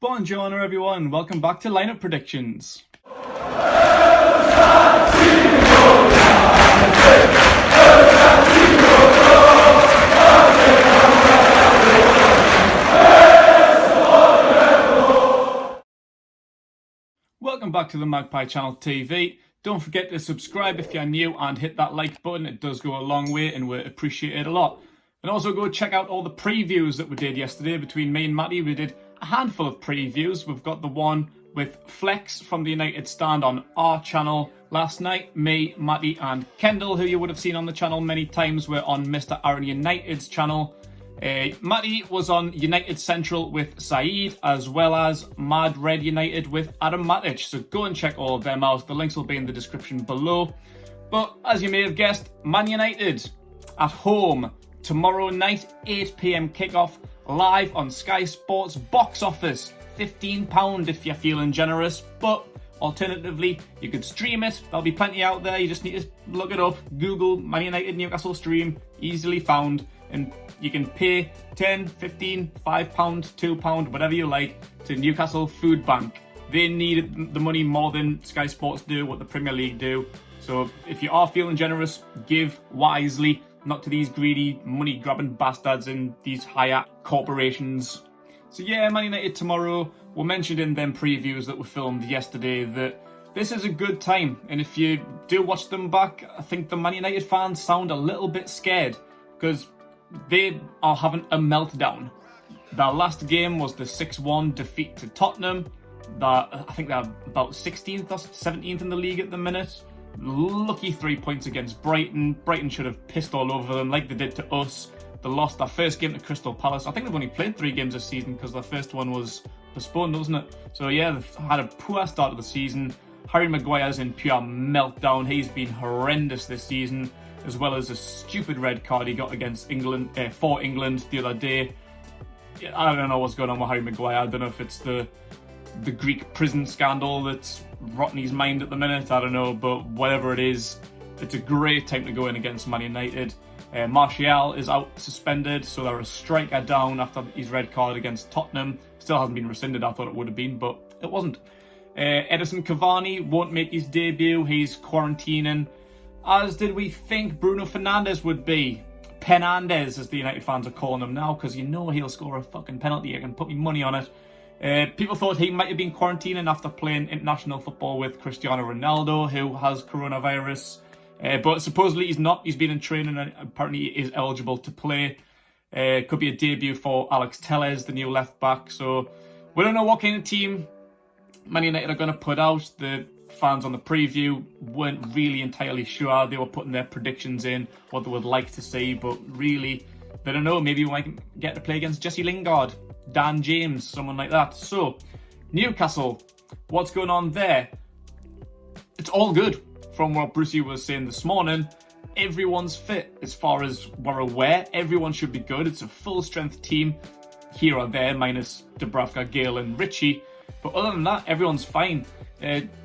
Buongiorno everyone, welcome back to Lineup Predictions. Welcome back to the Magpie Channel TV. Don't forget to subscribe if you're new and hit that like button. It does go a long way and we appreciate it a lot. And also go check out all the previews that we did yesterday between me and Matty. We did a handful of previews. We've got the one with Flex from the United Stand on our channel last night. Me, Matty and Kendall, who you would have seen on the channel many times, were on Mr. Aaron United's channel. Matty was on United Central with Saeed, as well as Mad Red United with Adam Matic. So go and check all of them out. The links will be in the description below. But as you may have guessed, Man United at home tomorrow night, 8 PM kickoff, live on Sky Sports box office. £15 if you're feeling generous, but alternatively, you could stream it. There'll be plenty out there. You just need to look it up. Google Man United Newcastle stream, easily found. And you can pay 10, 15, £5, £2, whatever you like, to Newcastle Food Bank. They need the money more than Sky Sports do, what the Premier League do. So if you are feeling generous, give wisely, not to these greedy, money-grabbing bastards in these higher corporations. So yeah, Man United tomorrow. We mentioned in them previews that were filmed yesterday that this is a good time. And if you do watch them back, I think the Man United fans sound a little bit scared because they are having a meltdown. Their last game was the 6-1 defeat to Tottenham. I think they're about 16th or 17th in the league at the minute. Lucky 3 points against Brighton. Brighton should have pissed all over them like they did to us. They lost their first game to Crystal Palace. I think they've only played 3 games this season because their first one was postponed, wasn't it? So yeah, they've had a poor start of the season. Harry Maguire's in pure meltdown. He's been horrendous this season, as well as a stupid red card he got against England, for England the other day. I don't know what's going on with Harry Maguire. I don't know if it's the Greek prison scandal that's rotting his mind at the minute. I don't know, but whatever it is, it's a great time to go in against Man United. Martial is out suspended, so they're a striker down after his red card against Tottenham. Still hasn't been rescinded. I thought it would have been, but it wasn't. Edison Cavani won't make his debut. He's quarantining, as did we think Bruno Fernandes would be. Penandes, as the United fans are calling him now, because you know he'll score a fucking penalty. I can put my money on it. People thought he might have been quarantining after playing international football with Cristiano Ronaldo, who has coronavirus. But supposedly he's not. He's been in training and apparently he is eligible to play. Could be a debut for Alex Telles, the new left back. So we don't know what kind of team Man United are going to put out. The fans on the preview weren't really entirely sure. They were putting their predictions in, what they would like to see, but really, they don't know. Maybe we might get to play against Jesse Lingard, Dan James, someone like that. So, Newcastle, what's going on there? It's all good. From what Brucey was saying this morning, everyone's fit as far as we're aware. Everyone should be good. It's a full-strength team here or there, minus Dubravka, Gale and Richie. But other than that, everyone's fine.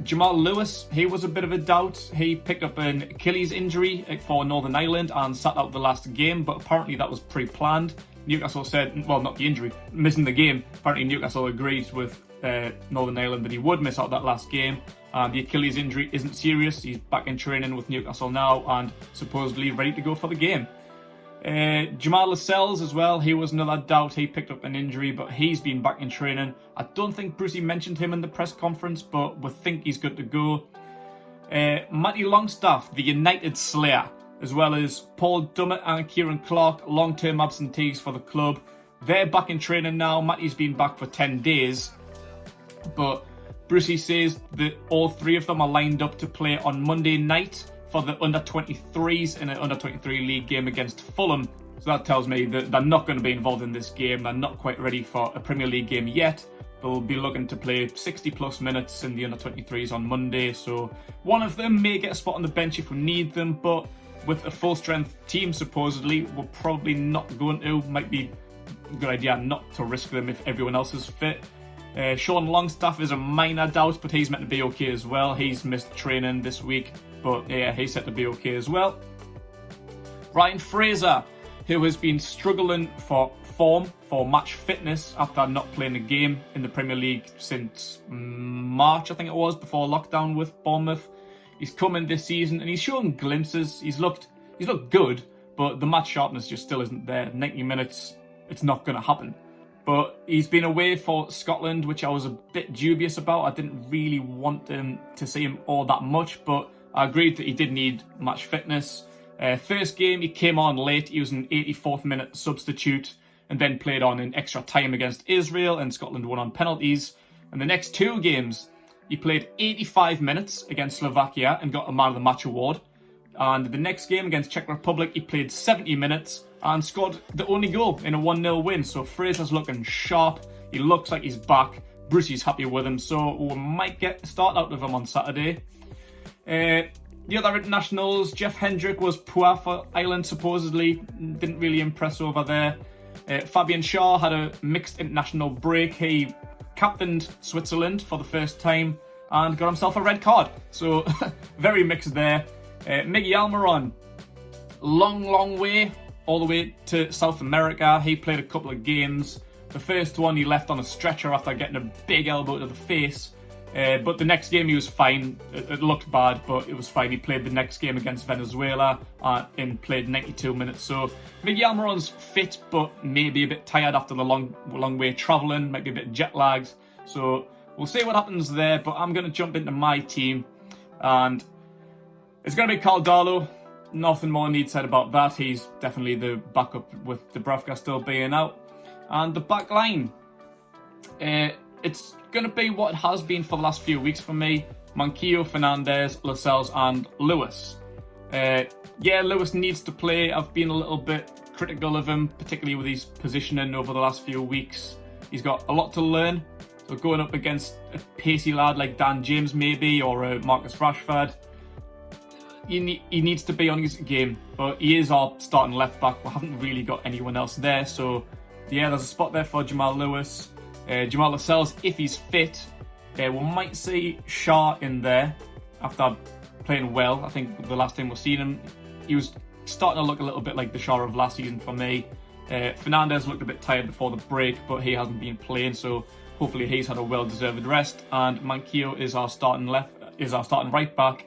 Jamal Lewis, he was a bit of a doubt. He picked up an Achilles injury for Northern Ireland and sat out the last game, but apparently that was pre-planned. Newcastle said, well, not the injury, missing the game. Apparently Newcastle agreed with Northern Ireland that he would miss out that last game. The Achilles injury isn't serious. He's back in training with Newcastle now and supposedly ready to go for the game. Jamal Lascelles as well, he was another doubt. He picked up an injury, but he's been back in training. I don't think Brucey mentioned him in the press conference, but we think he's good to go. Matty Longstaff, the United Slayer, as well as Paul Dummett and Kieran Clark, long-term absentees for the club. They're back in training now. Matty's been back for 10 days, but Brucey says that all 3 of them are lined up to play on Monday night for the under-23s in an under-23 league game against Fulham. So that tells me that they're not going to be involved in this game. They're not quite ready for a Premier League game yet. They'll be looking to play 60-plus minutes in the under-23s on Monday. So one of them may get a spot on the bench if we need them, but with a full-strength team, supposedly, we're probably not going to. Might be a good idea not to risk them if everyone else is fit. Sean Longstaff is a minor doubt, but he's meant to be okay as well. He's missed training this week, but yeah, he's set to be okay as well. Ryan Fraser, who has been struggling for form for match fitness after not playing a game in the Premier League since March, I think it was, before lockdown with Bournemouth. He's come in this season and he's shown glimpses. He's looked good, but the match sharpness just still isn't there. 90 minutes, it's not going to happen. But he's been away for Scotland, which I was a bit dubious about. I didn't really want to see him all that much, but I agreed that he did need match fitness. First game, he came on late. He was an 84th minute substitute and then played on in extra time against Israel, and Scotland won on penalties. And the next 2 games, he played 85 minutes against Slovakia and got a Man of the Match award. And the next game against Czech Republic, he played 70 minutes and scored the only goal in a 1-0 win. So Fraser's looking sharp. He looks like he's back. Brucey's happy with him, so we might get a start out of him on Saturday. The other internationals, Jeff Hendricks was poor for Ireland supposedly. Didn't really impress over there. Fabian Shaw had a mixed international break. He captained Switzerland for the first time and got himself a red card. So very mixed there. Miggy Almiron, long way, all the way to South America. He played a couple of games. The first one he left on a stretcher after getting a big elbow to the face. But the next game he was fine. It looked bad, but it was fine. He played the next game against Venezuela and played 92 minutes. So Miggy Almiron's fit, but maybe a bit tired after the long way travelling, might be a bit jet lagged. So we'll see what happens there, but I'm going to jump into my team. And it's going to be Caldalo. Nothing more needs said about that. He's definitely the backup with Dubravka still being out. And the back line. It's going to be what it has been for the last few weeks for me. Manquillo, Fernandez, Lascelles and Lewis. Lewis needs to play. I've been a little bit critical of him, particularly with his positioning over the last few weeks. He's got a lot to learn. So going up against a pacey lad like Dan James maybe, or Marcus Rashford, he needs to be on his game. But he is our starting left back. We haven't really got anyone else there. So yeah, there's a spot there for Jamal Lewis. Jamal Lascelles, if he's fit, we might see Shaw in there after playing well. I think the last time we've seen him, he was starting to look a little bit like the Shaw of last season for me. Fernandez looked a bit tired before the break, but he hasn't been playing, so hopefully he's had a well-deserved rest. And Manquillo is our starting right back.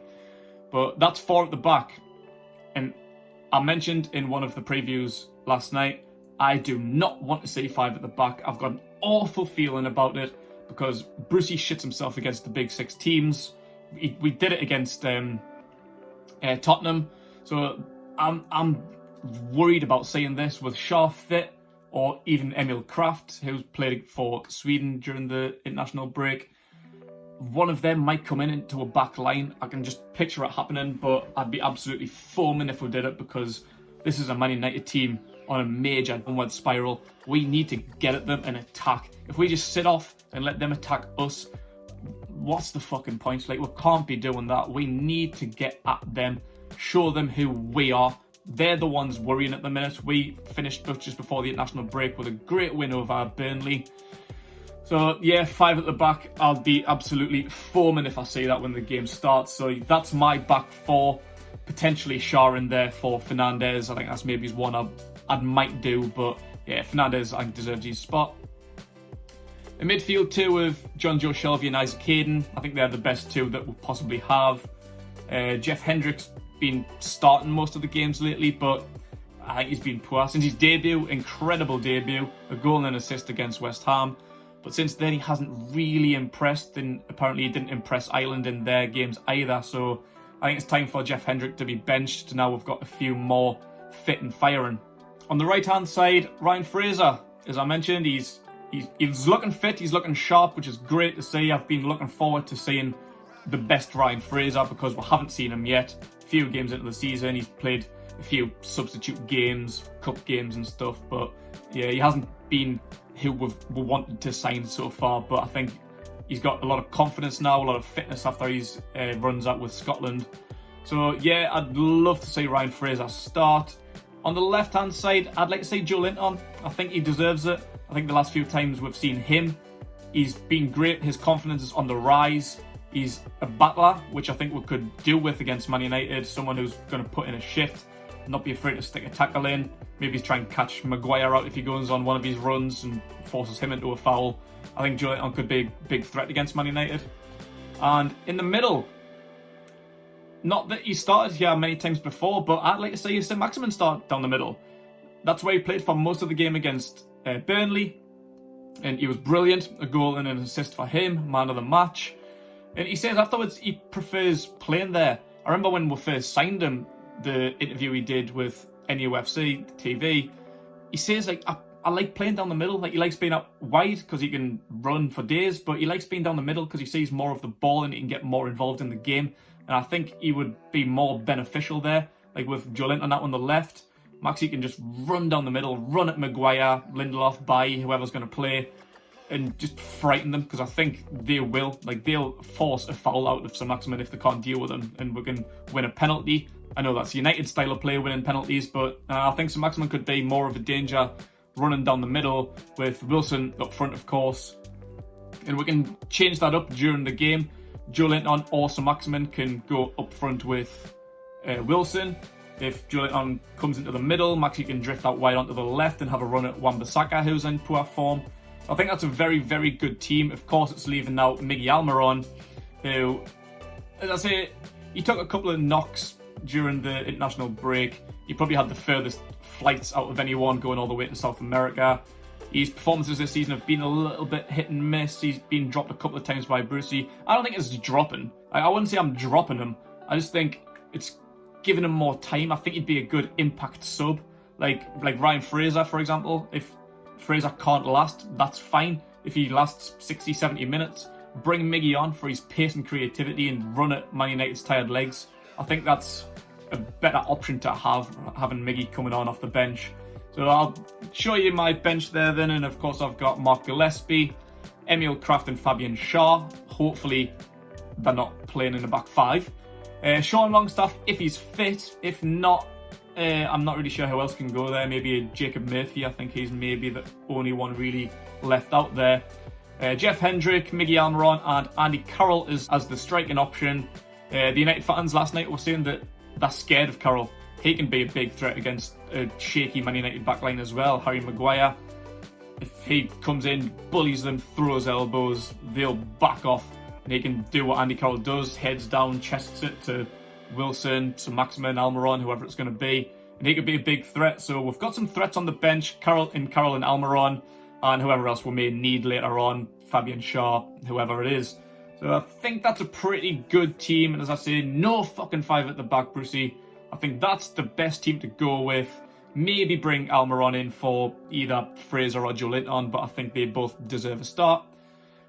But that's 4 at the back. And I mentioned in one of the previews last night, I do not want to see 5 at the back. I've got an awful feeling about it because Brucey shits himself against the big 6 teams. We did it against Tottenham, so I'm worried about seeing this with Shaw fit, or even Emil Kraft, who's played for Sweden during the international break. One of them might come into a back line. I can just picture it happening, but I'd be absolutely foaming if we did it because this is a Man United team on a major downward spiral. We need to get at them and attack. If we just sit off and let them attack us, what's the fucking point? Like, we can't be doing that. We need to get at them, show them who we are. They're the ones worrying at the minute. We finished just before the international break with a great win over Burnley. So yeah, 5 at the back. I'll be absolutely foaming if I see that when the game starts. So that's my back 4. Potentially Shaw in there for Fernandez. I think that's maybe one I might do, but yeah, Fernandez, I think, deserves his spot. The midfield 2 of John Joe Shelvey and Isaac Hayden. I think they're the best 2 that we'll possibly have. Jeff Hendricks been starting most of the games lately, but I think he's been poor since his debut. Incredible debut, a goal and an assist against West Ham. But since then, he hasn't really impressed, and apparently he didn't impress Ireland in their games either. So I think it's time for Jeff Hendricks to be benched. Now we've got a few more fit and firing. On the right-hand side, Ryan Fraser. As I mentioned, he's looking fit, he's looking sharp, which is great to see. I've been looking forward to seeing the best Ryan Fraser because we haven't seen him yet. A few games into the season, he's played a few substitute games, cup games and stuff, but yeah, he hasn't been who we wanted to sign so far, but I think he's got a lot of confidence now, a lot of fitness after his runs out with Scotland. So yeah, I'd love to see Ryan Fraser start. On the left-hand side, I'd like to see Joe Linton. I think he deserves it. I think the last few times we've seen him, he's been great. His confidence is on the rise. He's a battler, which I think we could do with against Man United, someone who's going to put in a shift. not be afraid to stick a tackle in. Maybe try and catch Maguire out if he goes on one of his runs and forces him into a foul. I think Joelinton could be a big threat against Man United. And in the middle, not that he started here many times before, but I'd like to see Saint-Maximin start down the middle. That's where he played for most of the game against Burnley, and he was brilliant. A goal and an assist for him, man of the match. And he says afterwards he prefers playing there. I remember when we first signed him, the interview he did with NUFC TV, he says, like, I like playing down the middle. Like, he likes being out wide because he can run for days, but he likes being down the middle because he sees more of the ball and he can get more involved in the game. And I think he would be more beneficial there. Like with Joelinton out on the left, Maxi can just run down the middle, run at Maguire, Lindelof, Bailly, whoever's going to play, and just frighten them, because I think they will. Like, they'll force a foul out of Saint-Maximin if they can't deal with them, and we can win a penalty. I know that's United style of play, winning penalties, but I think Saint-Maximin could be more of a danger running down the middle with Wilson up front, of course. And we can change that up during the game. Joelinton or Saint-Maximin can go up front with Wilson. If Joelinton comes into the middle, Maxi can drift out wide onto the left and have a run at Wan-Bissaka, who's in poor form. I think that's a very, very good team. Of course, it's leaving out Miggy Almiron, who, as I say, he took a couple of knocks during the international break. He probably had the furthest flights out of anyone, going all the way to South America. His performances this season have been a little bit hit and miss. He's been dropped a couple of times by Brucey. I don't think it's dropping. I wouldn't say I'm dropping him. I just think it's giving him more time. I think he'd be a good impact sub. Like Ryan Fraser, for example. If Fraser can't last, that's fine. If he lasts 60, 70 minutes, bring Miggy on for his pace and creativity and run at Man United's tired legs. I think that's a better option to have, having Miggy coming on off the bench. So I'll show you my bench there then, and of course I've got Mark Gillespie, Emil Kraft and Fabian Schär. Hopefully they're not playing in the back five. Sean Longstaff, if he's fit. If not, I'm not really sure who else can go there. Maybe Jacob Murphy. I think he's maybe the only one really left out there. Jeff Hendrick, Miggy Almiron and Andy Carroll as the striking option. The United fans last night were saying that they're scared of Carroll. He can be a big threat against a shaky Man United backline as well. Harry Maguire, if he comes in, bullies them, throws elbows, they'll back off. And he can do what Andy Carroll does, heads down, chests it to Wilson, to Maximin, Almiron, whoever it's going to be. And he could be a big threat. So we've got some threats on the bench, Carroll and Almiron, and whoever else we may need later on, Fabian Schär, whoever it is. So I think that's a pretty good team. And as I say, no fucking five at the back, Brucey. I think that's the best team to go with. Maybe bring Almiron in for either Fraser or Joelinton, but I think they both deserve a start.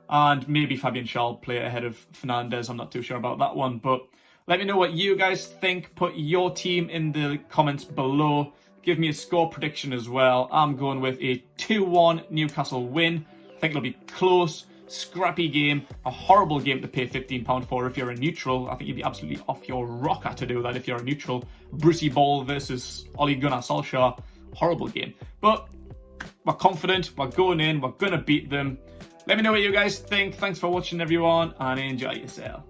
And maybe Fabian Schär play ahead of Fernandes. I'm not too sure about that one, but let me know what you guys think. Put your team in the comments below. Give me a score prediction as well. I'm going with a 2-1 Newcastle win. I think it'll be close. Scrappy game, a horrible game to pay £15 for if you're a neutral. I think you'd be absolutely off your rocker to do that if you're a neutral. Brucey Ball versus Ole Gunnar Solskjaer, horrible game. But we're confident, we're going in, we're going to beat them. Let me know what you guys think. Thanks for watching everyone, and enjoy yourself.